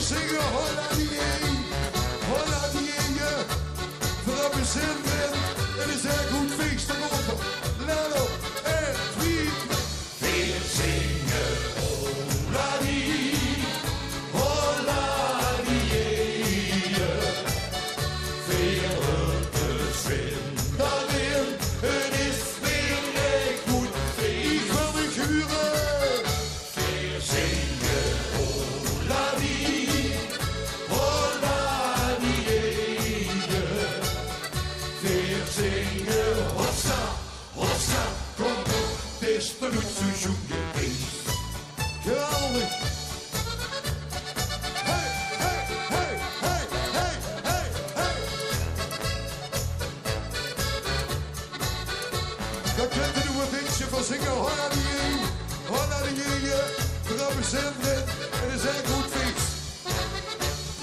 zingen holla die een, vooral we zin in. Het is een goed feest eronder. Let op, 1, 2, 3. Weer zingen holla die weer op de zin. Daarin, het is weer een goed feest. Ik wil niet huren. Weer zingen holla die weer zingen hossa, hossa, kom op, het is de seizoen geweest. Geweldig. Hey, hey, hey, hey, hey, hey, hey. Dan kent u een beetje van zingen holla die een, vooral we zin in. Het is een goed feest.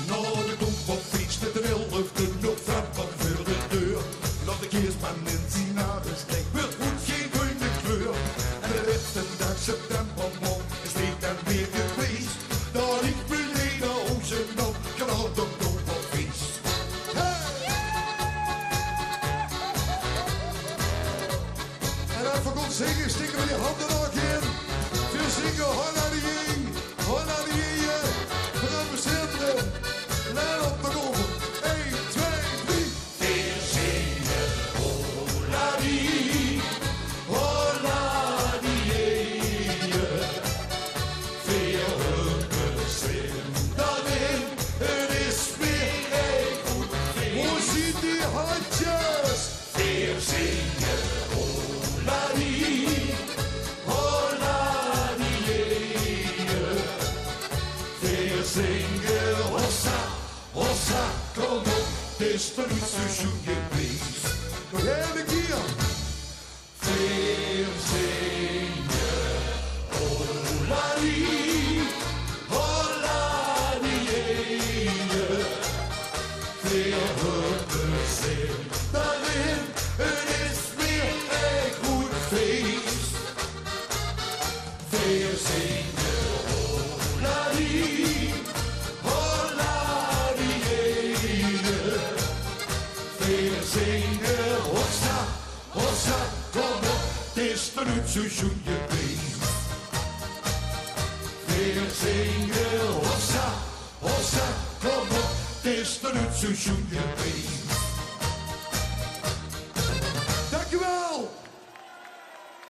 Nou, de domperfeest met de 11e november voor de deur. Laat ik eerst maar Nancy naar de steek. Wil goed geen groene kleur. En de laatste dag september mond is niet en weer geweest. Dat ik beneden onze nog kan al de domperfeest. En even goed zingen, stikken we die handen nog in. Veel zingen, holla die een, vooral we zin in. Let op de golven. 1, 2, 3. Weer zingen holla die weer op de zin. Daarin, het is weer een goed feest. Hoe zien die handjes? Weer zingen holla die weer zingen hossa, hossa, kom op, het is de seizoen geweest. Nog één keer. Weer zingen holla die weer op de zin. Daarin, het is weer een goed feest. Weer zingen holla die weer zingen hossa, hossa, kom op, het is de seizoen geweest. Weer zingen hossa, hossa, kom op, het is de seizoen geweest.